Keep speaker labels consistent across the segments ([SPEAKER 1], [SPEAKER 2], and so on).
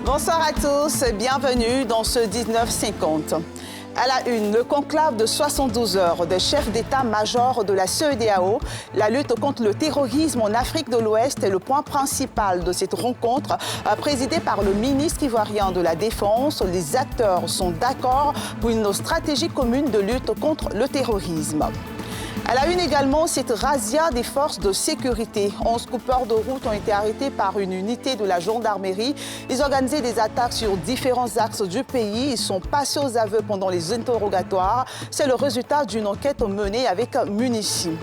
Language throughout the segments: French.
[SPEAKER 1] Bonsoir à tous, bienvenue dans ce 1950. À la une, le conclave de 72 heures des chefs d'état-major de la CEDEAO. La lutte contre le terrorisme en Afrique de l'Ouest est le point principal de cette rencontre présidée par le ministre ivoirien de la Défense. Les acteurs sont d'accord pour une stratégie commune de lutte contre le terrorisme. À la une également, cette razzia des forces de sécurité. 11 coupeurs de route ont été arrêtés par une unité de la gendarmerie. Ils organisaient des attaques sur différents axes du pays. Ils sont passés aux aveux pendant les interrogatoires. C'est le résultat d'une enquête menée avec munitions.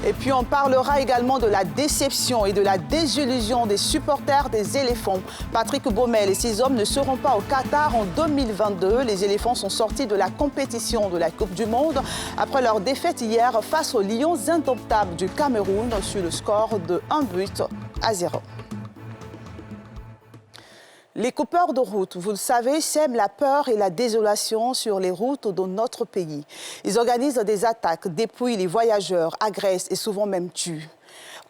[SPEAKER 1] Et puis on parlera également de la déception et de la désillusion des supporters des éléphants. Patrick Baumel et ses hommes ne seront pas au Qatar en 2022. Les éléphants sont sortis de la compétition de la Coupe du Monde après leur défaite hier face aux Lions indomptables du Cameroun sur le score de 1-0. Les coupeurs de route, vous le savez, sèment la peur et la désolation sur les routes de notre pays. Ils organisent des attaques, dépouillent les voyageurs, agressent et souvent même tuent.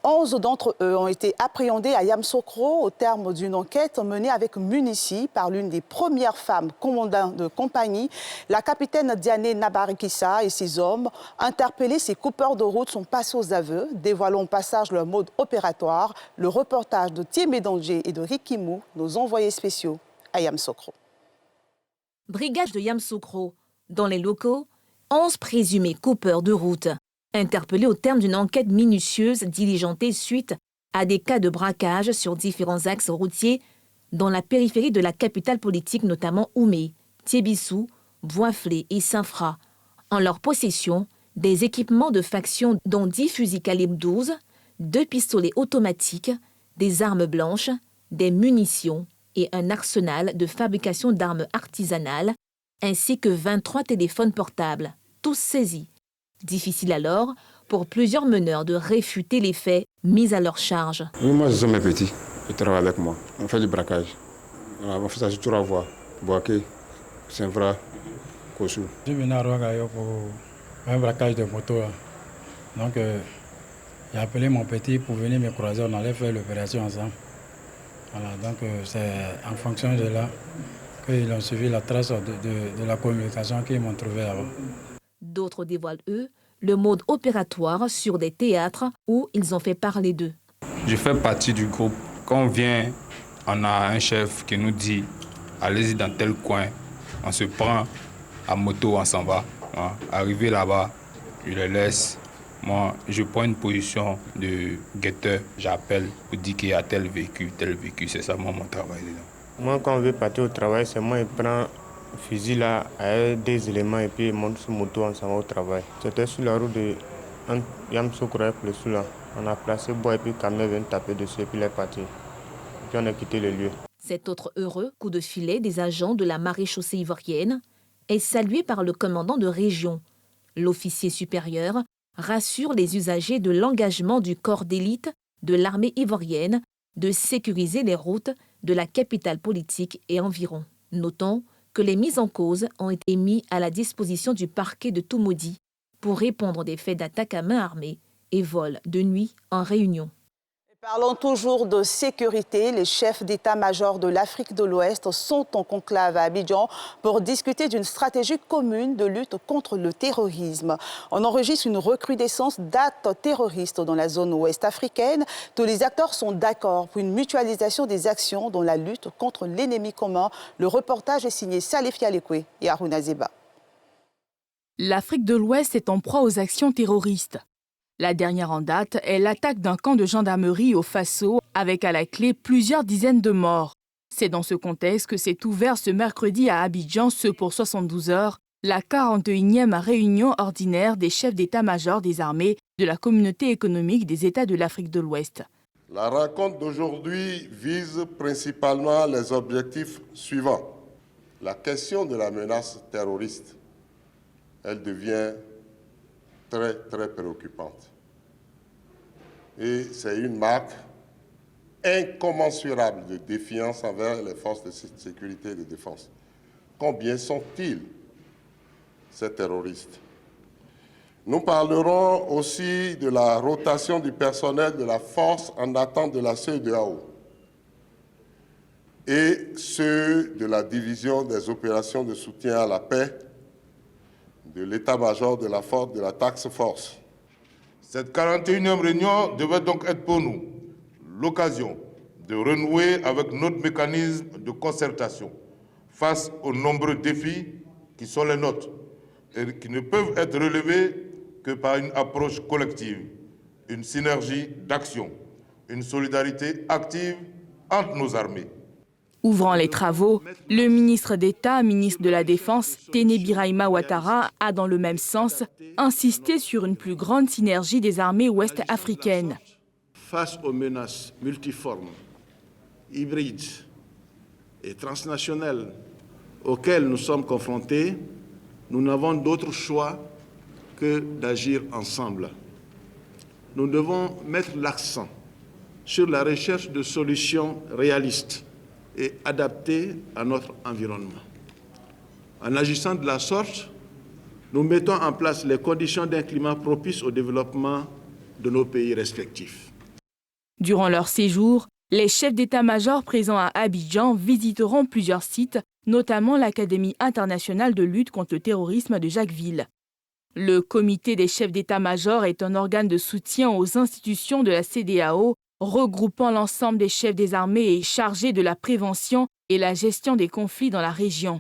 [SPEAKER 1] 11 d'entre eux ont été appréhendés à Yamoussoukro au terme d'une enquête menée avec munitions par l'une des premières femmes commandantes de compagnie, la capitaine Diane Nabarikissa et ses hommes. Interpellés, ces coupeurs de route sont passés aux aveux, dévoilant au passage leur mode opératoire. Le reportage de Thiemé Danger et de Rikimou, nos envoyés spéciaux à Yamoussoukro.
[SPEAKER 2] Brigade de Yamoussoukro. Dans les locaux, 11 présumés coupeurs de route. Interpellés au terme d'une enquête minutieuse diligentée suite à des cas de braquage sur différents axes routiers dans la périphérie de la capitale politique, notamment Oumé, Tiébissou, Boisflé et Saint-Fra. En leur possession, des équipements de faction dont 10 fusils calibre 12, 2 pistolets automatiques, des armes blanches, des munitions et un arsenal de fabrication d'armes artisanales, ainsi que 23 téléphones portables, tous saisis. Difficile alors pour plusieurs meneurs de réfuter les faits mis à leur charge.
[SPEAKER 3] Oui, moi, je suis mes petits. Ils travaillent avec moi. On fait du braquage. On fait ça sur 3 voies. Boaké, Saint-Fra, Kossou.
[SPEAKER 4] Je suis venu à Rouagayo pour un braquage de moto. Donc, j'ai appelé mon petit pour venir me croiser. On allait faire l'opération ensemble. Voilà, donc c'est en fonction de là qu'ils ont suivi la trace de la communication qu'ils m'ont trouvé là-bas.
[SPEAKER 2] D'autres dévoilent, eux, le mode opératoire sur des théâtres où ils ont fait parler d'eux.
[SPEAKER 5] Je fais partie du groupe. Quand on vient, on a un chef qui nous dit « Allez-y dans tel coin ». On se prend à moto, on s'en va. Arrivé là-bas, je les laisse. Moi, je prends une position de guetteur. J'appelle pour dire qu'il y a tel véhicule. C'est ça, mon travail.
[SPEAKER 6] Moi, quand on veut partir au travail, c'est moi qui prends fusil là, avec des éléments et puis monte sur moto, on s'en va au travail. C'était sur la route de Yamoussoukro avec le sous là. On a placé bois et puis camion vient taper dessus et puis il est parti. Puis on a quitté le lieu.
[SPEAKER 2] Cet autre heureux coup de filet des agents de la maréchaussée ivoirienne est salué par le commandant de région. L'officier supérieur rassure les usagers de l'engagement du corps d'élite de l'armée ivoirienne de sécuriser les routes de la capitale politique et environ. Notons que les mises en cause ont été mis à la disposition du parquet de Toumoudi pour répondre des faits d'attaque à main armée et vol de nuit en réunion.
[SPEAKER 1] Parlons toujours de sécurité. Les chefs d'état-major de l'Afrique de l'Ouest sont en conclave à Abidjan pour discuter d'une stratégie commune de lutte contre le terrorisme. On enregistre une recrudescence d'actes terroristes dans la zone ouest africaine. Tous les acteurs sont d'accord pour une mutualisation des actions dans la lutte contre l'ennemi commun. Le reportage est signé Salif Yalekwe et Harouna Zeba.
[SPEAKER 7] L'Afrique de l'Ouest est en proie aux actions terroristes. La dernière en date est l'attaque d'un camp de gendarmerie au Faso, avec à la clé plusieurs dizaines de morts. C'est dans ce contexte que s'est ouvert ce mercredi à Abidjan, pour 72 heures, la 41e réunion ordinaire des chefs d'état-major des armées de la Communauté économique des États de l'Afrique de l'Ouest.
[SPEAKER 8] La rencontre d'aujourd'hui vise principalement les objectifs suivants. La question de la menace terroriste, elle devient très préoccupante. Et c'est une marque incommensurable de défiance envers les forces de sécurité et de défense. Combien sont-ils, ces terroristes? Nous parlerons aussi de la rotation du personnel de la force en attente de la CEDEAO et ceux de la division des opérations de soutien à la paix de l'état-major de la force de la Task Force.
[SPEAKER 9] Cette 41e réunion devait donc être pour nous l'occasion de renouer avec notre mécanisme de concertation face aux nombreux défis qui sont les nôtres et qui ne peuvent être relevés que par une approche collective, une synergie d'action, une solidarité active entre nos armées.
[SPEAKER 7] Ouvrant les travaux, le ministre d'État, ministre de la Défense, Téné Birahima Ouattara, a dans le même sens insisté sur une plus grande synergie des armées ouest-africaines.
[SPEAKER 10] Face aux menaces multiformes, hybrides et transnationales auxquelles nous sommes confrontés, nous n'avons d'autre choix que d'agir ensemble. Nous devons mettre l'accent sur la recherche de solutions réalistes et adaptées à notre environnement. En agissant de la sorte, nous mettons en place les conditions d'un climat propice au développement de nos pays respectifs.
[SPEAKER 7] Durant leur séjour, les chefs d'état-major présents à Abidjan visiteront plusieurs sites, notamment l'Académie internationale de lutte contre le terrorisme de Jacquesville. Le comité des chefs d'état-major est un organe de soutien aux institutions de la CEDEAO, regroupant l'ensemble des chefs des armées et chargé de la prévention et la gestion des conflits dans la région.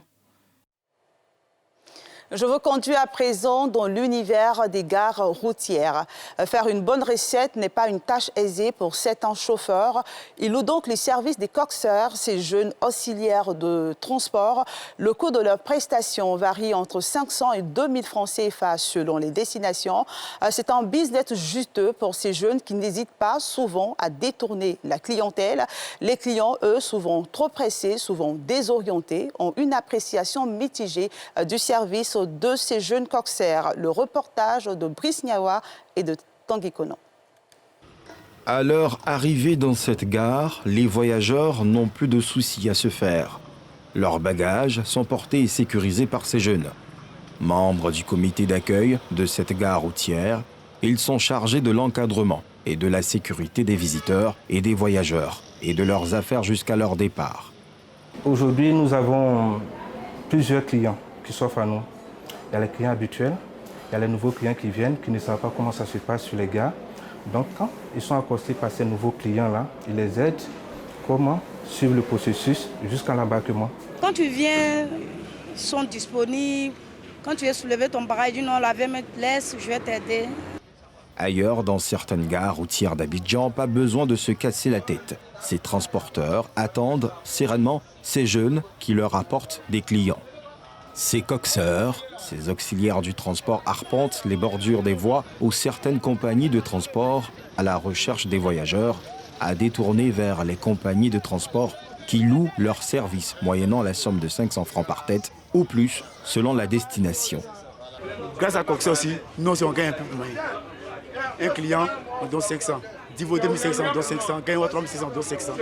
[SPEAKER 1] Je vous conduis à présent dans l'univers des gares routières. Faire une bonne recette n'est pas une tâche aisée pour certains chauffeurs. Ils louent donc les services des coxeurs, ces jeunes auxiliaires de transport. Le coût de leurs prestations varie entre 500 et 2000 francs CFA selon les destinations. C'est un business juteux pour ces jeunes qui n'hésitent pas souvent à détourner la clientèle. Les clients, eux, souvent trop pressés, souvent désorientés, ont une appréciation mitigée du service de ces jeunes coxers. Le reportage de Brice Niawa et de Tanguy Kono.
[SPEAKER 11] À leur arrivée dans cette gare, les voyageurs n'ont plus de soucis à se faire. Leurs bagages sont portés et sécurisés par ces jeunes. Membres du comité d'accueil de cette gare routière, ils sont chargés de l'encadrement et de la sécurité des visiteurs et des voyageurs et de leurs affaires jusqu'à leur départ.
[SPEAKER 12] Aujourd'hui, nous avons plusieurs clients qui s'offrent à nous. Il y a les clients habituels, il y a les nouveaux clients qui viennent, qui ne savent pas comment ça se passe sur les gares. Donc, quand ils sont accostés par ces nouveaux clients-là, ils les aident comment suivre le processus jusqu'à l'embarquement.
[SPEAKER 13] Quand tu viens, ils sont disponibles. Quand tu veux soulever ton bagage, dis non, laisse, je vais t'aider.
[SPEAKER 11] Ailleurs, dans certaines gares routières d'Abidjan, pas besoin de se casser la tête. Ces transporteurs attendent sereinement ces jeunes qui leur apportent des clients. Ces coxeurs, ces auxiliaires du transport arpentent les bordures des voies où certaines compagnies de transport, à la recherche des voyageurs, à détourner vers les compagnies de transport qui louent leurs services moyennant la somme de 500 francs par tête ou plus selon la destination.
[SPEAKER 14] Grâce à Coxeur aussi, nous aussi on gagne un peu de moyens. Un client, on donne 500. 10 vaut 2500, on donne 500. Gagne 3600, on donne 500.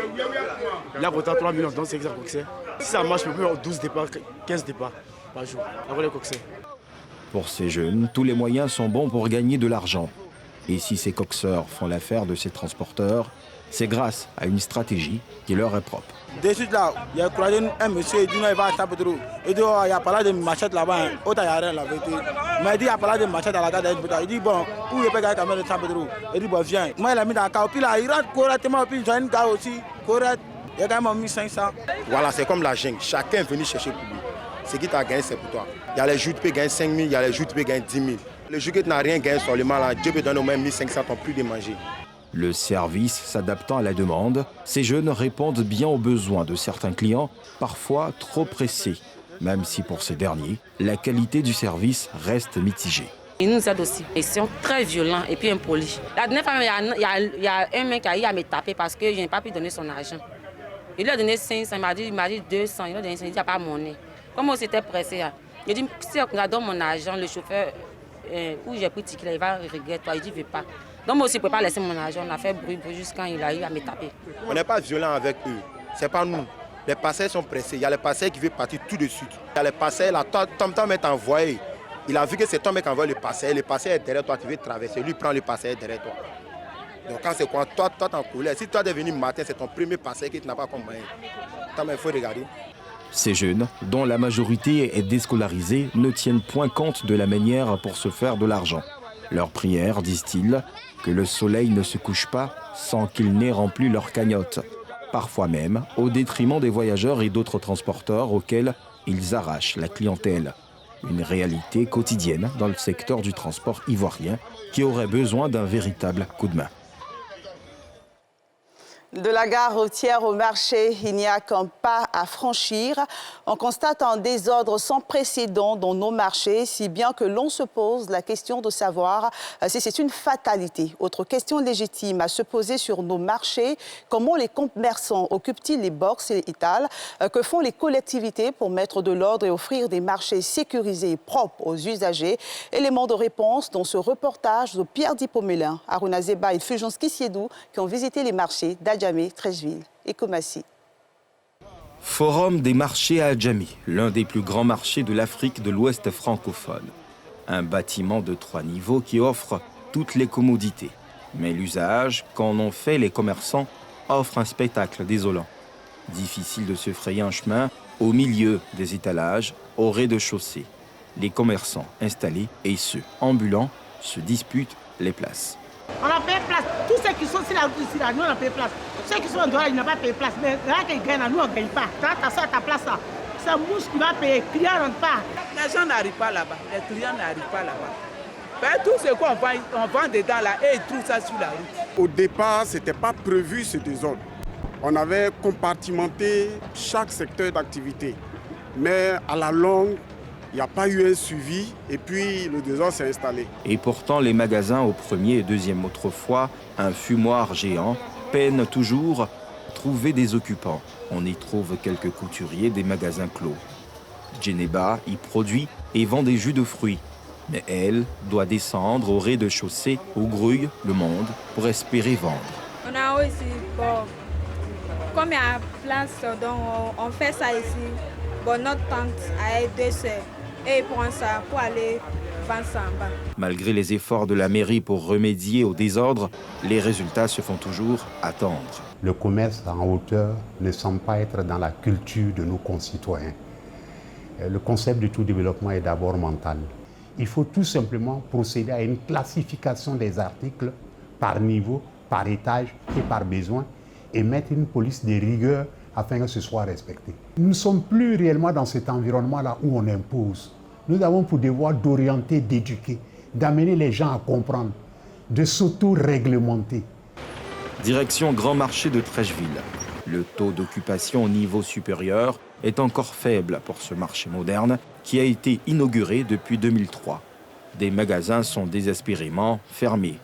[SPEAKER 14] Là, pour 3 millions, on donne 500 Coxeur. Si ça marche, on peut avoir 12 départs, 15 départs par jour. Avant les Coxeur.
[SPEAKER 11] Pour ces jeunes, tous les moyens sont bons pour gagner de l'argent. Et si ces coxeurs font l'affaire de ces transporteurs, c'est grâce à une stratégie qui leur est propre.
[SPEAKER 15] De suite là, il y a croisé un monsieur, il dit non, il va à Tampedro. Il dit, oh, il y a parlé de machette là-bas, autant il n'y a rien la vérité. Mais il dit, il y a parlé de machette à la gare d'Aïdbouta. Il dit, bon, où il peut gagner quand même de Tampedro? Il dit, bon, viens. Moi, il a mis dans le cas, puis là, il rentre correctement, puis il a une gare aussi, correct. Il a quand même mis 500.
[SPEAKER 16] Voilà, c'est comme la jungle. Chacun est venu chercher pour lui. Ce qui t'a gagné, c'est pour toi. Il y a les jours qui peuvent gagner 5 000, il y a les jours qui peuvent gagner 10 000. Le jour que tu n'as rien gagné seulement, là, Dieu peut donner au moins 1500 pour plus de manger.
[SPEAKER 11] Le service s'adaptant à la demande, ces jeunes répondent bien aux besoins de certains clients, parfois trop pressés, même si pour ces derniers, la qualité du service reste mitigée.
[SPEAKER 17] Ils nous aident aussi. Ils sont très violents et puis impolis. La dernière fois, il y a un mec qui a eu à me taper parce que je n'ai pas pu donner son argent. Il lui a donné 500, il m'a dit 200, il lui a donné 500, il n'y a pas monnaie. Comme on s'était pressé, il dit si on donne mon argent, le chauffeur où j'ai pris ticket, il va regretter toi. Il dit, il ne veut pas. Donc moi aussi, je ne peux pas laisser mon argent. On a fait bruit jusqu'à quand il a eu à me taper.
[SPEAKER 16] On n'est pas violent avec eux. Ce n'est pas nous. Les passagers sont pressés. Il y a les passagers qui veulent partir tout de suite. Il y a les passagers, là, Tom est envoyé. Il a vu que c'est Tom qui envoie le passager. Le passager est derrière toi, tu veux traverser. Lui prend le passager derrière toi. Donc quand c'est quoi, toi t'es en colère. Si toi es venu matin, c'est ton premier passager qui n'a pas comme moyen. Il faut regarder.
[SPEAKER 11] Ces jeunes, dont la majorité est déscolarisée, ne tiennent point compte de la manière pour se faire de l'argent. Leur prière, disent-ils, que le soleil ne se couche pas sans qu'ils n'aient rempli leur cagnotte. Parfois même au détriment des voyageurs et d'autres transporteurs auxquels ils arrachent la clientèle. Une réalité quotidienne dans le secteur du transport ivoirien qui aurait besoin d'un véritable coup de main.
[SPEAKER 1] De la gare routière au marché, il n'y a qu'un pas à franchir. On constate un désordre sans précédent dans nos marchés, si bien que l'on se pose la question de savoir si c'est une fatalité. Autre question légitime à se poser sur nos marchés, comment les commerçants occupent-ils les box et les étals? Que font les collectivités pour mettre de l'ordre et offrir des marchés sécurisés et propres aux usagers? Éléments de réponse dans ce reportage de Pierre Dipomélin, Aruna Zeba et Fulgence Kissiedou qui ont visité les marchés d'Adjamé, Treichville et Koumassi.
[SPEAKER 11] Forum des marchés à Adjamé, l'un des plus grands marchés de l'Afrique de l'Ouest francophone. Un bâtiment de 3 niveaux qui offre toutes les commodités. Mais l'usage qu'en ont fait les commerçants offre un spectacle désolant. Difficile de se frayer un chemin au milieu des étalages, au rez-de-chaussée. Les commerçants installés et ceux ambulants se disputent les places.
[SPEAKER 18] On a payé place. Tous ceux qui sont sur la route ici, là, nous on a payé place. Ceux qui sont en dehors, ils n'ont pas payé place. Mais là, qu'ils gagnent, nous on ne gagne pas. Quand tu as ta place là, c'est mouche qui va payer. Les clients ne rentrent pas.
[SPEAKER 19] Les gens n'arrivent pas là-bas. Les clients n'arrivent pas là-bas. Ben, tout ce qu'on vend, on vend dedans là et ils trouvent ça sur la route.
[SPEAKER 20] Au départ, ce n'était pas prévu ce désordre. On avait compartimenté chaque secteur d'activité. Mais à la longue, il n'y a pas eu un suivi et puis le désordre s'est installé.
[SPEAKER 11] Et pourtant, les magasins au premier et deuxième autrefois, un fumoir géant, peinent toujours à trouver des occupants. On y trouve quelques couturiers des magasins clos. Djeneba y produit et vend des jus de fruits. Mais elle doit descendre au rez-de-chaussée où grouille le monde pour espérer vendre.
[SPEAKER 21] On a aussi, bon, comme il y a place, donc on fait ça ici. Bon, notre tante a 2 sœurs. Et ils prennent ça pour aller vendre ça en bas.
[SPEAKER 11] Malgré les efforts de la mairie pour remédier au désordre, les résultats se font toujours attendre.
[SPEAKER 22] Le commerce en hauteur ne semble pas être dans la culture de nos concitoyens. Le concept de tout développement est d'abord mental. Il faut tout simplement procéder à une classification des articles par niveau, par étage et par besoin et mettre une police de rigueur afin que ce soit respecté. Nous ne sommes plus réellement dans cet environnement-là où on impose. Nous avons pour devoir d'orienter, d'éduquer, d'amener les gens à comprendre, de s'auto-réglementer.
[SPEAKER 11] Direction Grand Marché de Treichville. Le taux d'occupation au niveau supérieur est encore faible pour ce marché moderne qui a été inauguré depuis 2003. Des magasins sont désespérément fermés.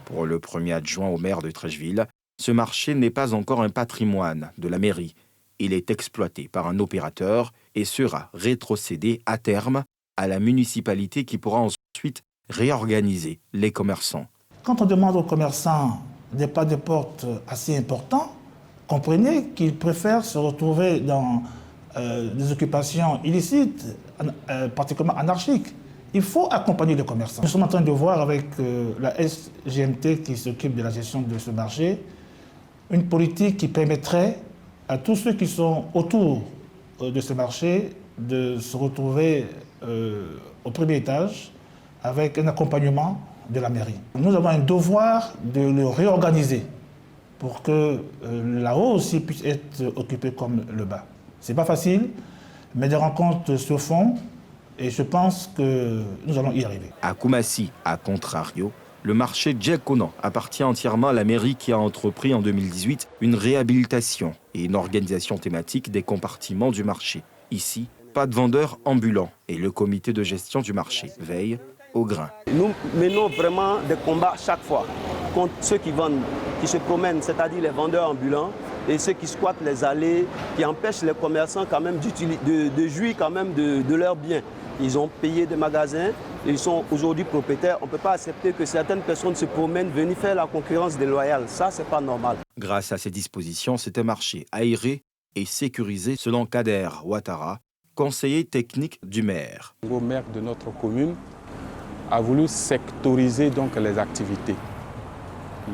[SPEAKER 11] Pour le premier adjoint au maire de Treichville, ce marché n'est pas encore un patrimoine de la mairie. Il est exploité par un opérateur et sera rétrocédé à terme à la municipalité qui pourra ensuite réorganiser les commerçants.
[SPEAKER 18] Quand on demande aux commerçants des pas de porte assez importants, comprenez qu'ils préfèrent se retrouver dans des occupations illicites, particulièrement anarchiques. Il faut accompagner les commerçants. Nous sommes en train de voir avec la SGMT qui s'occupe de la gestion de ce marché, une politique qui permettrait à tous ceux qui sont autour de ce marché de se retrouver au premier étage avec un accompagnement de la mairie. Nous avons un devoir de le réorganiser pour que là-haut aussi puisse être occupé comme le bas. Ce n'est pas facile, mais des rencontres se font et je pense que nous allons y arriver.
[SPEAKER 11] À Koumassi, à contrario, le marché Djekonan appartient entièrement à la mairie qui a entrepris en 2018 une réhabilitation et une organisation thématique des compartiments du marché. Ici, pas de vendeurs ambulants et le comité de gestion du marché veille au grain.
[SPEAKER 23] Nous menons vraiment des combats chaque fois contre ceux qui vendent, qui se promènent, c'est-à-dire les vendeurs ambulants et ceux qui squattent les allées, qui empêchent les commerçants quand même de jouir quand même de leurs biens. Ils ont payé des magasins, ils sont aujourd'hui propriétaires. On ne peut pas accepter que certaines personnes se promènent, venir faire la concurrence déloyale. Ça, c'est pas normal.
[SPEAKER 11] Grâce à ces dispositions, c'est un marché aéré et sécurisé selon Kader Ouattara, conseiller technique du maire.
[SPEAKER 3] Le maire de notre commune a voulu sectoriser donc les activités.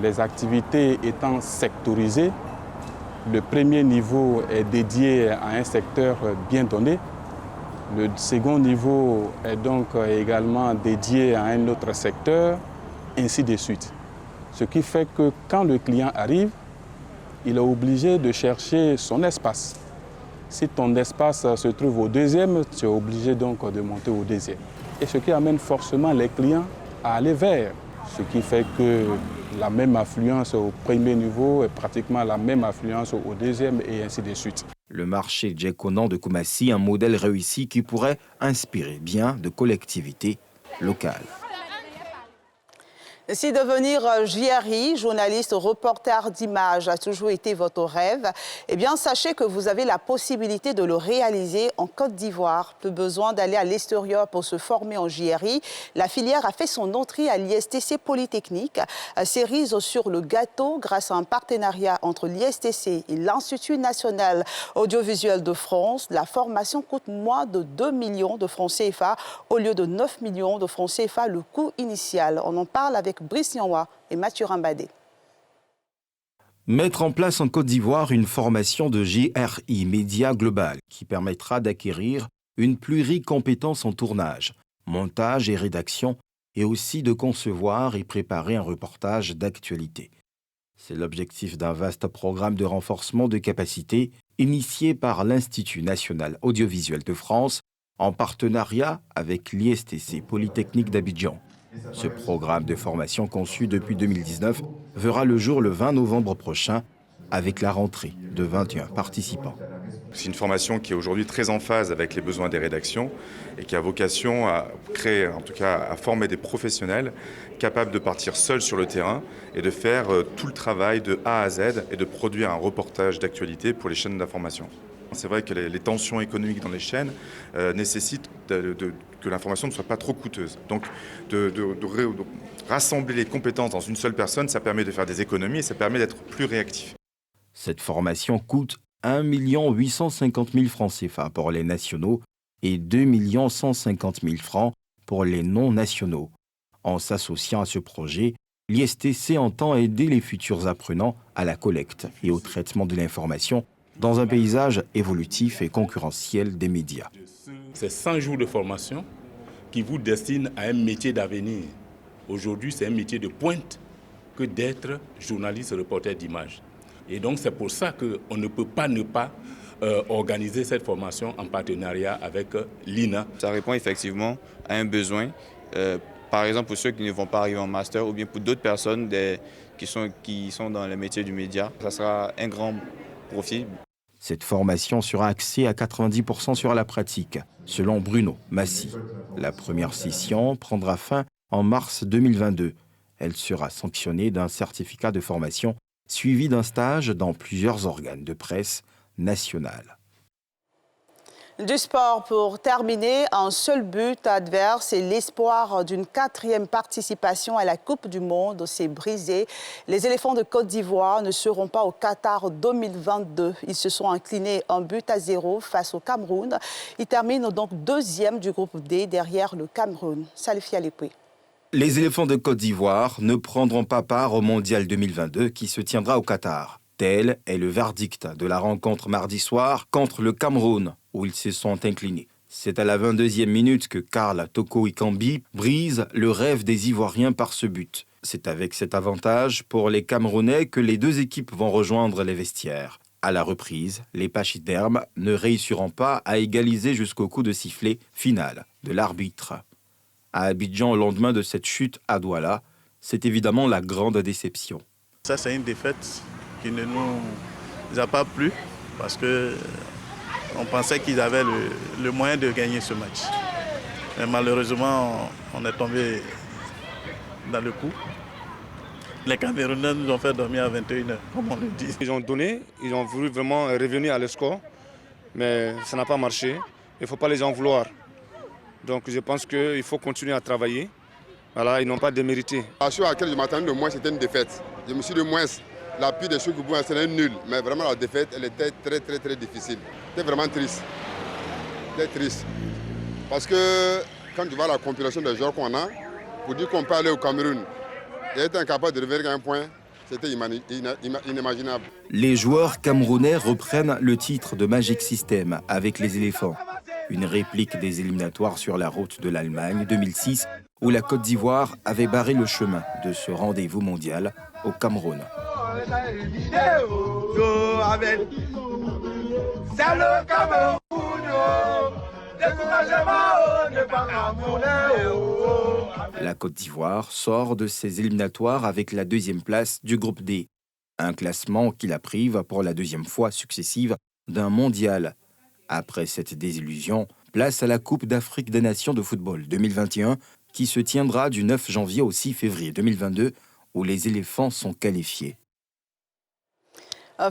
[SPEAKER 3] Les activités étant sectorisées, le premier niveau est dédié à un secteur bien donné. Le second niveau est donc également dédié à un autre secteur, ainsi de suite. Ce qui fait que quand le client arrive, il est obligé de chercher son espace. Si ton espace se trouve au deuxième, tu es obligé donc de monter au deuxième. Et ce qui amène forcément les clients à aller vers. Ce qui fait que la même affluence au premier niveau est pratiquement la même affluence au deuxième et ainsi de suite.
[SPEAKER 11] Le marché Djekonan de Koumassi, un modèle réussi qui pourrait inspirer bien de collectivités locales.
[SPEAKER 1] Si devenir JRI, journaliste, reporter d'images, a toujours été votre rêve, eh bien, sachez que vous avez la possibilité de le réaliser en Côte d'Ivoire. Plus besoin d'aller à l'extérieur pour se former en JRI. La filière a fait son entrée à l'ISTC Polytechnique. Cerise sur le gâteau grâce à un partenariat entre l'ISTC et l'Institut national audiovisuel de France. La formation coûte moins de 2 millions de francs CFA au lieu de 9 millions de francs CFA, le coût initial. On en parle avec Brice Nyanwa et Mathieu Rambadé.
[SPEAKER 11] Mettre en place en Côte d'Ivoire une formation de JRI Média Global qui permettra d'acquérir une pluricompétence en tournage, montage et rédaction et aussi de concevoir et préparer un reportage d'actualité. C'est l'objectif d'un vaste programme de renforcement de capacités initié par l'Institut national audiovisuel de France en partenariat avec l'ISTC Polytechnique d'Abidjan. Ce programme de formation conçu depuis 2019 verra le jour le 20 novembre prochain avec la rentrée de 21 participants.
[SPEAKER 4] C'est une formation qui est aujourd'hui très en phase avec les besoins des rédactions et qui a vocation à créer, en tout cas à former des professionnels capables de partir seuls sur le terrain et de faire tout le travail de A à Z et de produire un reportage d'actualité pour les chaînes d'information. C'est vrai que les tensions économiques dans les chaînes nécessitent que l'information ne soit pas trop coûteuse. Donc de rassembler les compétences dans une seule personne, ça permet de faire des économies et ça permet d'être plus réactif.
[SPEAKER 11] Cette formation coûte 1 850 000 francs CFA pour les nationaux et 2 150 000 francs pour les non-nationaux. En s'associant à ce projet, l'ISTC entend aider les futurs apprenants à la collecte et au traitement de l'information dans un paysage évolutif et concurrentiel des médias.
[SPEAKER 5] C'est 100 jours de formation qui vous destinent à un métier d'avenir. Aujourd'hui, c'est un métier de pointe que d'être journaliste, reporter d'image. Et donc, c'est pour ça qu'on ne peut pas ne pas organiser cette formation en partenariat avec l'INA.
[SPEAKER 24] Ça répond effectivement à un besoin, par exemple pour ceux qui ne vont pas arriver en master ou bien pour d'autres personnes qui sont dans le métier du média. Ça sera un grand profit.
[SPEAKER 11] Cette formation sera axée à 90% sur la pratique, selon Bruno Massy. La première session prendra fin en mars 2022. Elle sera sanctionnée d'un certificat de formation suivi d'un stage dans plusieurs organes de presse nationale.
[SPEAKER 1] Du sport pour terminer, un seul but adverse et l'espoir d'une 4e participation à la Coupe du Monde s'est brisé. Les éléphants de Côte d'Ivoire ne seront pas au Qatar 2022. Ils se sont inclinés 1-0 face au Cameroun. Ils terminent donc 2e du groupe D derrière le Cameroun. Salif Yalepoué.
[SPEAKER 11] Les éléphants de Côte d'Ivoire ne prendront pas part au Mondial 2022 qui se tiendra au Qatar. Tel est le verdict de la rencontre mardi soir contre le Cameroun, où ils se sont inclinés. C'est à la 22e minute que Karl Toko Ikambi brise le rêve des Ivoiriens par ce but. C'est avec cet avantage pour les Camerounais que les deux équipes vont rejoindre les vestiaires. À la reprise, les pachydermes ne réussiront pas à égaliser jusqu'au coup de sifflet final de l'arbitre. À Abidjan, au lendemain de cette chute à Douala, c'est évidemment la grande déception.
[SPEAKER 25] Ça, c'est une défaite qui ne nous a pas plu parce qu'on pensait qu'ils avaient le moyen de gagner ce match. Mais malheureusement, on est tombé dans le coup. Les Camerounais nous ont fait dormir à 21h, comme on le dit.
[SPEAKER 26] Ils ont donné, ils ont voulu vraiment revenir à le score, mais ça n'a pas marché. Il ne faut pas les en vouloir. Donc je pense qu'il faut continuer à travailler. Voilà, ils n'ont pas démérité.
[SPEAKER 2] La chose à laquelle je m'attendais de moins, c'était une défaite. Je me suis dit de moins, l'appui de Choukou Bouin, c'était nul. Mais vraiment, la défaite, elle était très difficile. C'était vraiment triste. C'était triste. Parce que quand tu vois la compilation des joueurs qu'on a, pour dire qu'on peut aller au Cameroun et être incapable de revenir à un point, c'était inimaginable.
[SPEAKER 11] Les joueurs camerounais reprennent le titre de Magic System avec les éléphants. Une réplique des éliminatoires sur la route de l'Allemagne 2006, où la Côte d'Ivoire avait barré le chemin de ce rendez-vous mondial au Cameroun. La Côte d'Ivoire sort de ses éliminatoires avec la deuxième place du groupe D, un classement qui la prive pour la deuxième fois successive d'un mondial. Après cette désillusion, place à la Coupe d'Afrique des Nations de football 2021 qui se tiendra du 9 janvier au 6 février 2022 où les éléphants sont qualifiés.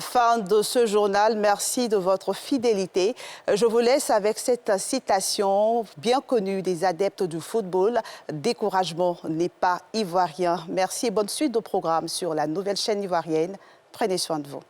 [SPEAKER 1] Fin de ce journal, merci de votre fidélité. Je vous laisse avec cette citation bien connue des adeptes du football. Découragement n'est pas ivoirien. Merci et bonne suite de programme sur la nouvelle chaîne ivoirienne. Prenez soin de vous.